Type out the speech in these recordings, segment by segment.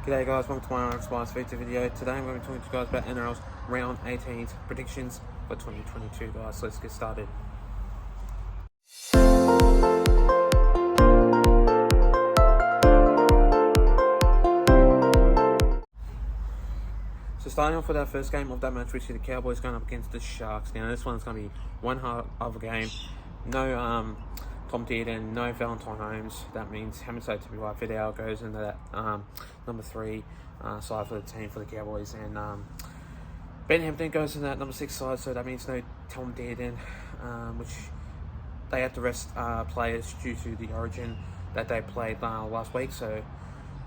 G'day guys, welcome to my Nrl feature video. Today I'm going to be talking to you guys about Nrl's Round 18 predictions for 2022 guys. So let's get started. So starting off with our first game of that match, we see the Cowboys going up against the Sharks. Now this one's going to be one hard of a game. No Tom Dearden, no Valentine Holmes. That means Hamiso Tabuai Fidel goes into that number 3 side for the team for the Cowboys, and Ben Hampton goes in that number 6 side. So that means no Tom Dearden, which they had to rest players due to the origin that they played last week. So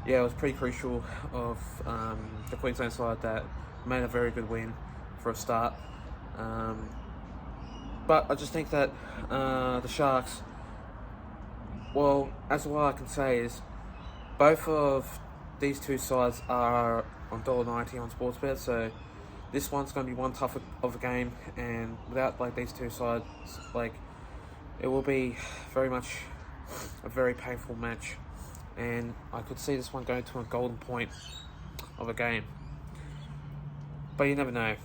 yeah, it was pretty crucial of the Queensland side that made a very good win for a start. But I just think that the Sharks, well, as what I can say is both of these two sides are on $1.90 on Sportsbet, so this one's going to be one tough of a game, and without these two sides, it will be very much a very painful match, and I could see this one going to a golden point of a game. But you never know.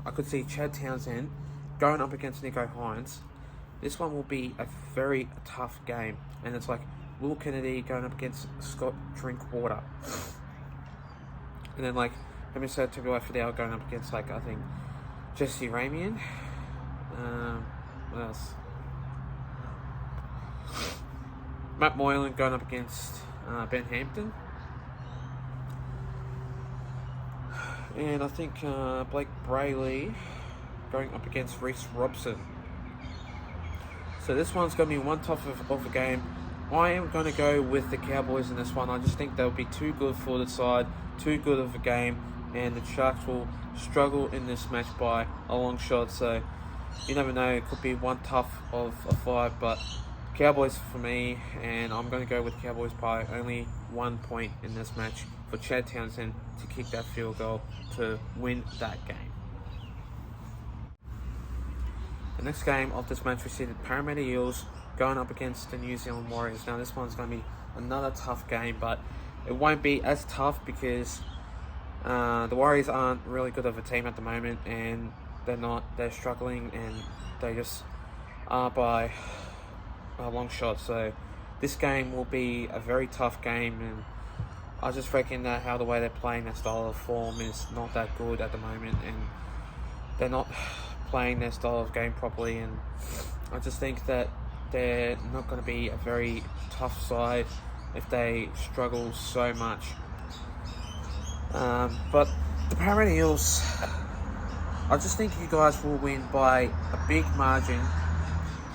I could see Chad Townsend going up against Nico Hines. This one will be a very tough game, and it's like Will Kennedy going up against Scott Drinkwater, and then Hamiso Tabuai Fidel going up against I think Jesse Ramian. What else? Matt Moylan going up against Ben Hampton, and I think Blake Brayley going up against Reece Robson. So this one's going to be one tough of a game. I am going to go with the Cowboys in this one. I just think they'll be too good for the side, too good of a game, and the Sharks will struggle in this match by a long shot. So you never know, it could be one tough of a fight, but Cowboys for me, and I'm going to go with Cowboys by only 1 point in this match for Chad Townsend to kick that field goal to win that game. The next game of this match, we see the Parramatta Eels going up against the New Zealand Warriors. Now this one's going to be another tough game, but it won't be as tough because the Warriors aren't really good of a team at the moment, and they're struggling, and they just are by a long shot. So this game will be a very tough game, and I just reckon that how the way they're playing, their style of form is not that good at the moment, and they're not playing their style of game properly, and I just think that they're not going to be a very tough side if they struggle so much. But the Parramatta Eels, I just think you guys will win by a big margin,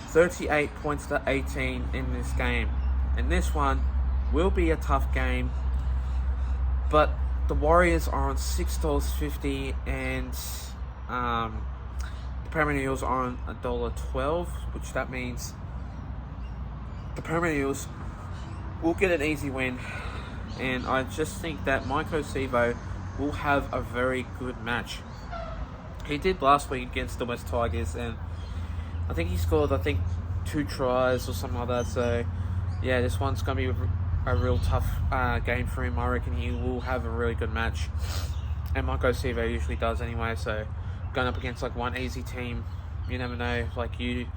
38 points to 18 in this game, and this one will be a tough game. But the Warriors are on $6.50, and the Parramatta Eels are on $1.12, which that means the Parramatta Eels will get an easy win. And I just think that Mike O'Sevo will have a very good match. He did last week against the West Tigers, and I think he scored 2 tries or something like that. So yeah, this one's going to be a real tough game for him. I reckon he will have a really good match, and Mike O'Sevo usually does anyway. So going up against one easy team, you never know. You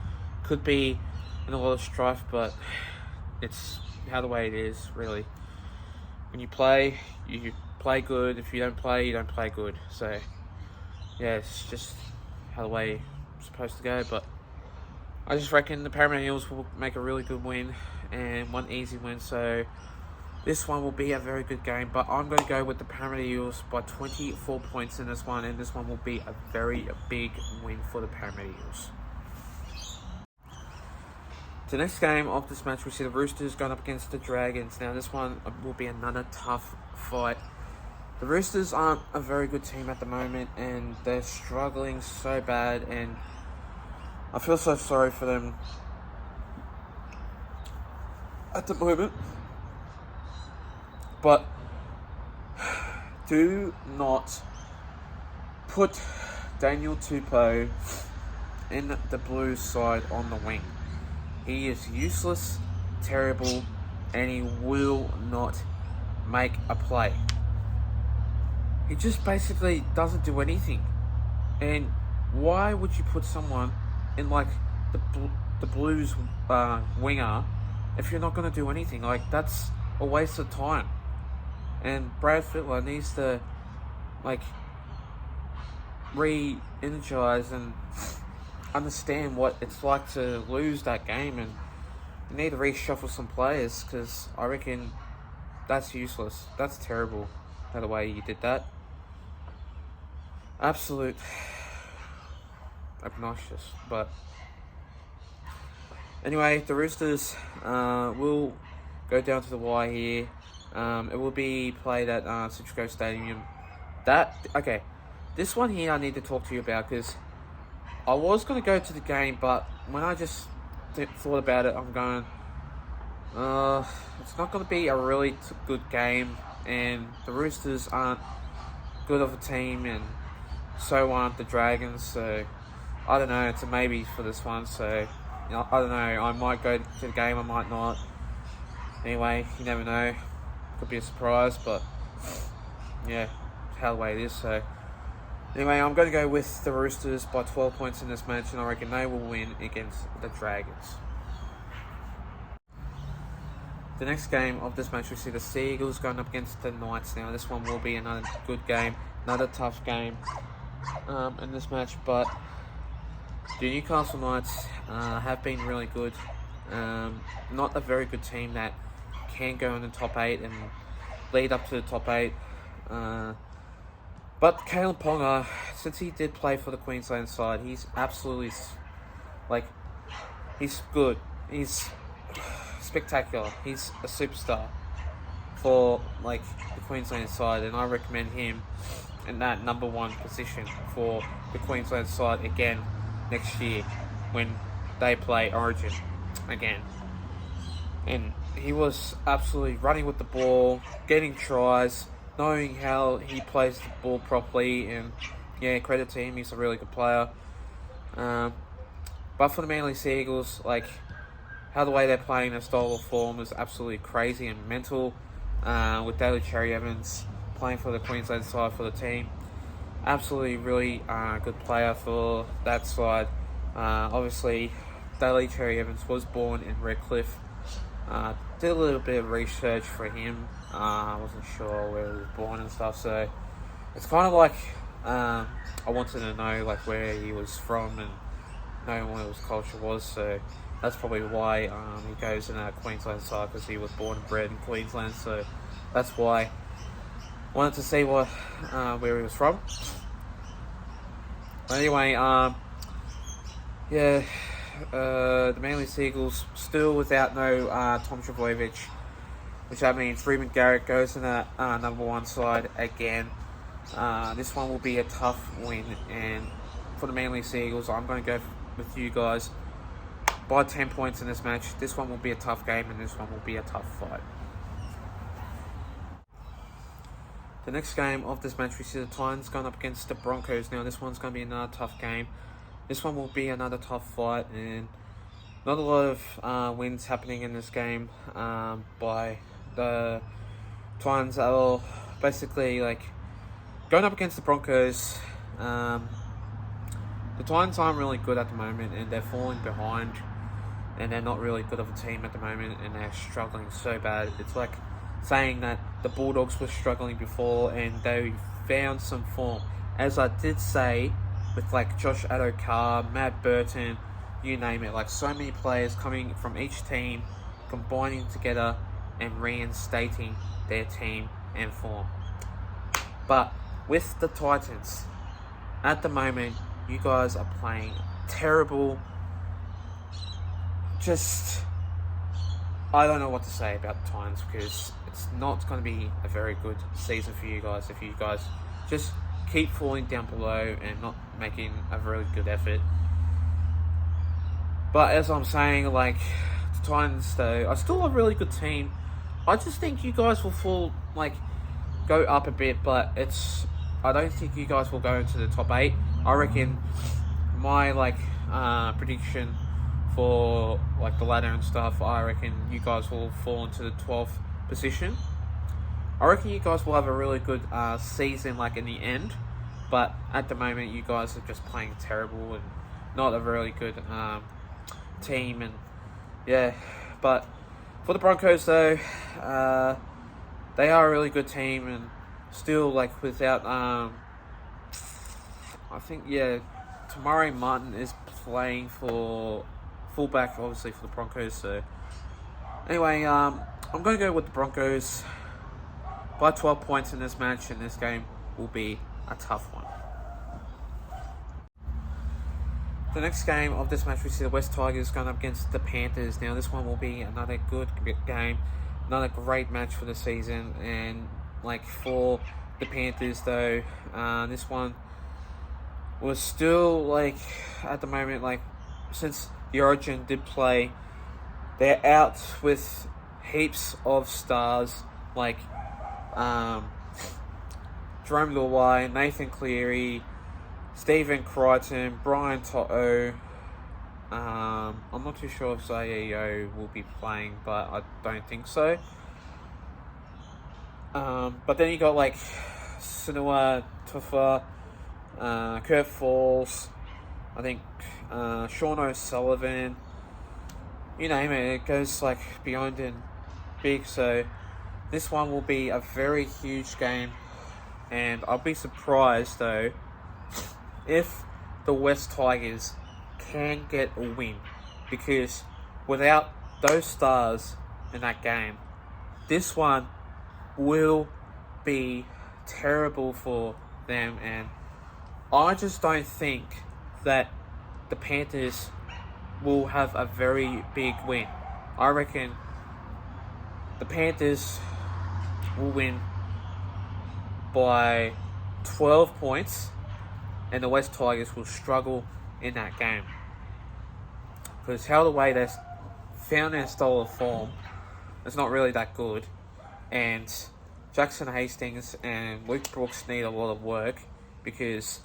could be in a lot of strife, but it's how the way it is, really. When you play good. If you don't play, you don't play good. So yeah, it's just how the way it's supposed to go. But I just reckon the Parramatta Eels will make a really good win, and one easy win. So this one will be a very good game, but I'm going to go with the Parramatta Eels by 24 points in this one, and this one will be a very big win for the Parramatta Eels. The next game of this match, we see the Roosters going up against the Dragons. Now this one will be another tough fight. The Roosters aren't a very good team at the moment, and they're struggling so bad, and I feel so sorry for them at the moment. But do not put Daniel Tupou in the Blues side on the wing. He is useless, terrible, and he will not make a play. He just basically doesn't do anything. And why would you put someone in like the Blues winger if you're not going to do anything? Like, that's a waste of time. And Brad Fittler needs to like re-energize and understand what it's like to lose that game, and you need to reshuffle some players, because I reckon that's useless. That's terrible, by the way you did that. Absolute obnoxious. But anyway, the Roosters will go down to the wire here. It will be played at Citrico Stadium. This one here I need to talk to you about, because I was going to go to the game, but when I just thought about it, I'm going, it's not going to be a really good game, and the Roosters aren't good of a team, and so aren't the Dragons, so I don't know, it's a maybe for this one, so I don't know, I might go to the game, I might not. Anyway, you never know, could be a surprise, but yeah, how the way it is, so anyway, I'm going to go with the Roosters by 12 points in this match, and I reckon they will win against the Dragons. The next game of this match, we see the Sea Eagles going up against the Knights. Now, this one will be another good game, another tough game in this match, but the Newcastle Knights have been really good. Not a very good team that can go in the top 8 and lead up to the top 8. But Kalen Ponga, since he did play for the Queensland side, he's absolutely, he's good. He's spectacular. He's a superstar for, the Queensland side, and I recommend him in that number 1 position for the Queensland side again next year when they play Origin again. And he was absolutely running with the ball, getting tries, knowing how he plays the ball properly, and yeah, credit to him, he's a really good player. But for the Manly Sea Eagles, how the way they're playing their style of form is absolutely crazy and mental, with Daly Cherry Evans playing for the Queensland side for the team. Absolutely really good player for that side. Obviously, Daly Cherry Evans was born in Redcliffe. Did a little bit of research for him. I wasn't sure where he was born and stuff, so it's kind of like I wanted to know where he was from and know what his culture was, so that's probably why he goes in that Queensland side, because he was born and bred in Queensland, so that's why. Wanted to see where he was from. But anyway, the Manly Sea Eagles still without no Tom Trbojevic, which that means Freeman Garrett goes in that number 1 side again. This one will be a tough win, and for the Manly Sea Eagles, I'm going to go with you guys by 10 points in this match. This one will be a tough game, and this one will be a tough fight. The next game of this match, we see the Titans going up against the Broncos. Now, this one's going to be another tough game. This one will be another tough fight, and not a lot of wins happening in this game by the Titans at all. Basically, going up against the Broncos, the Titans aren't really good at the moment, and they're falling behind, and they're not really good of a team at the moment, and they're struggling so bad. It's like saying that the Bulldogs were struggling before and they found some form. As I did say, with Josh Adokar, Matt Burton, you name it, so many players coming from each team, combining together and reinstating their team and form. But with the Titans, at the moment, you guys are playing terrible. I don't know what to say about the Titans, because it's not going to be a very good season for you guys if you guys just keep falling down below and not making a really good effort. But as I'm saying, the Titans, though, are still a really good team. I just think you guys will fall, go up a bit, but I don't think you guys will go into the top 8. I reckon my, prediction for, the ladder and stuff, I reckon you guys will fall into the 12th position. I reckon you guys will have a really good season, like in the end. But at the moment, you guys are just playing terrible and not a really good team. And yeah, but for the Broncos though, they are a really good team and still like without I think Tamari Martin is playing for fullback, obviously for the Broncos. So anyway, I'm going to go with the Broncos by 12 points in this match, and this game will be a tough one. The next game of this match, we see the West Tigers going up against the Panthers. Now, this one will be another good game, another great match for the season. And like for the Panthers, though, this one was still like at the moment, like since the Origin did play, they're out with heaps of stars like Jerome Luai, Nathan Cleary, Stephen Crichton, Brian To'o. I'm not too sure if Zayo will be playing, but I don't think so. But then you got like Sinua Tufa, Kurt Falls, I think Sean O'Sullivan. You name it, it goes like beyond and big. So this one will be a very huge game, and I'll be surprised though if the West Tigers can get a win, because without those stars in that game, this one will be terrible for them, and I just don't think that the Panthers will have a very big win. I reckon the Panthers will win by 12 points, and the West Tigers will struggle in that game. Because how the way they've found their style of form is not really that good, and Jackson Hastings and Luke Brooks need a lot of work, because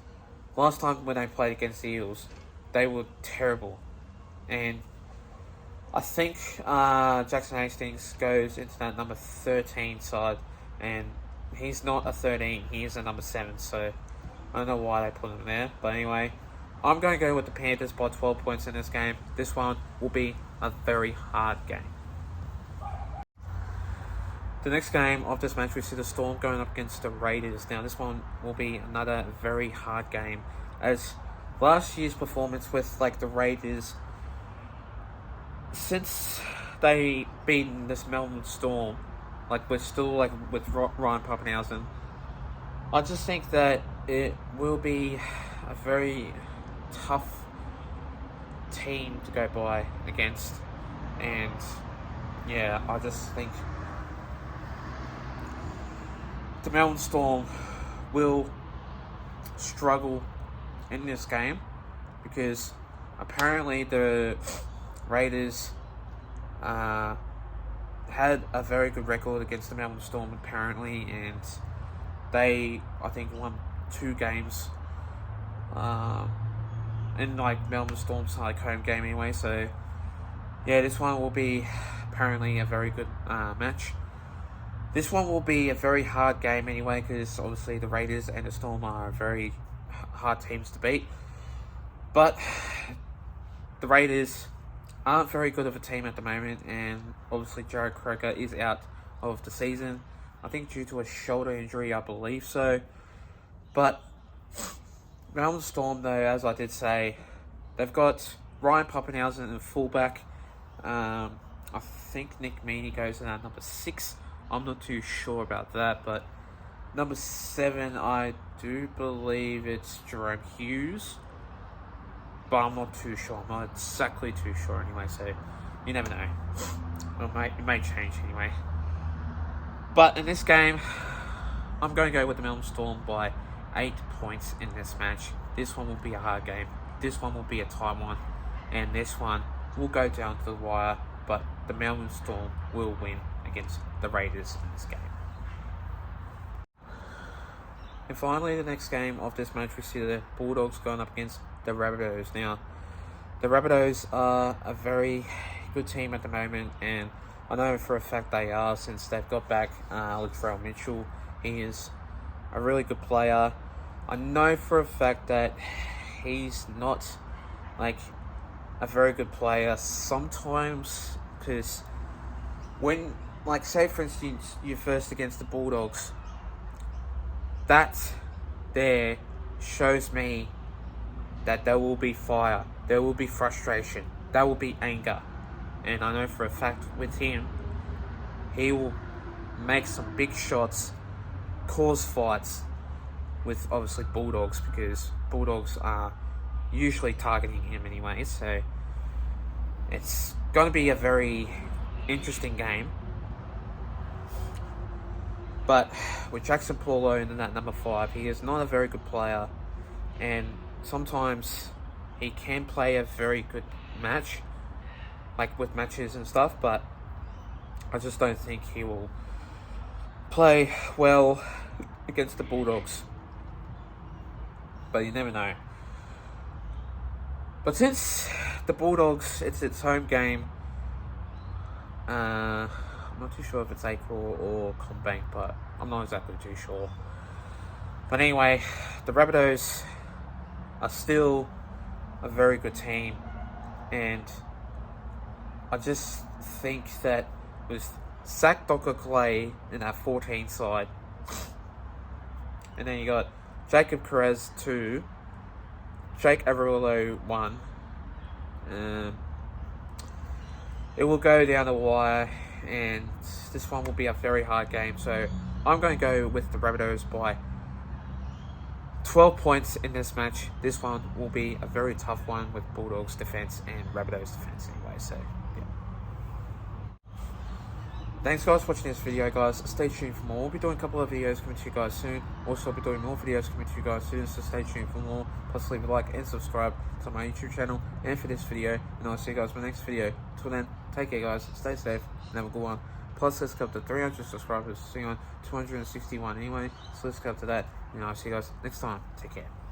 last time when they played against the Eagles, they were terrible. And I think Jackson Hastings goes into that number 13 side, and he's not a 13, he is a number 7, so I don't know why they put him there. But anyway, I'm going to go with the Panthers by 12 points in this game. This one will be a very hard game. The next game of this match, we see the Storm going up against the Raiders. Now, this one will be another very hard game, as last year's performance with like the Raiders, since they beaten this Melbourne Storm, like we're still like with Ryan Pappenhausen, I just think that it will be a very tough team to go by against, and yeah, I just think the Melbourne Storm will struggle in this game, because apparently the Raiders had a very good record against the Melbourne Storm apparently, and they, I think, won 2 games in like Melbourne Storm's like home game anyway. So yeah, this one will be apparently a very good match. This one will be a very hard game anyway, because obviously the Raiders and the Storm are very hard teams to beat. But the Raiders aren't very good of a team at the moment, and obviously Jared Croker is out of the season, I think due to a shoulder injury, I believe so. But Melbourne Storm though, as I did say, they've got Ryan Pappenhausen in fullback. I think Nick Meaney goes in at number 6. I'm not too sure about that, but number 7, I do believe it's Jerome Hughes, but I'm not too sure. I'm not exactly too sure anyway, so you never know. It may change anyway. But in this game, I'm going to go with the Melbourne Storm by 8 points in this match. This one will be a hard game. This one will be a tight one, and this one will go down to the wire, but the Melbourne Storm will win against the Raiders in this game. And finally, the next game of this match, we see the Bulldogs going up against the Rabbitohs. Now, the Rabbitohs are a very good team at the moment, and I know for a fact they are, since they've got back Nrl Mitchell. He is a really good player. I know for a fact that he's not like a very good player sometimes, because when, like, say for instance you're first against the Bulldogs, that there shows me that there will be fire, there will be frustration, there will be anger. And I know for a fact with him, he will make some big shots, cause fights with obviously Bulldogs, because Bulldogs are usually targeting him anyway. So it's going to be a very interesting game. But with Jackson Paulo in that number 5, he is not a very good player, and sometimes he can play a very good match, like with matches and stuff, but I just don't think he will play well against the Bulldogs. But you never know. But since the Bulldogs, it's its home game, I'm not too sure if it's Acor or Combank, but I'm not exactly too sure. But anyway, the Rabbitohs are still a very good team, and I just think that with Zach Docker-Clay in that 14 side, and then you got Jacob Perez 2, Jake Averillo 1, it will go down the wire, and this one will be a very hard game. So I'm going to go with the Rabbitohs by 12 points in this match. This one will be a very tough one with Bulldogs defense and Rabbitohs defense anyway. So yeah. Thanks guys for watching this video, guys. Stay tuned for more. We'll be doing a couple of videos coming to you guys soon. Also, I'll be doing more videos coming to you guys soon, so stay tuned for more. Plus, leave a like and subscribe to my YouTube channel and for this video. And I'll see you guys in my next video. Till then, take care guys, stay safe, and have a good one. Plus, let's go up to 300 subscribers. See you on 261 anyway, so let's go up to that. And I'll see you guys next time. Take care.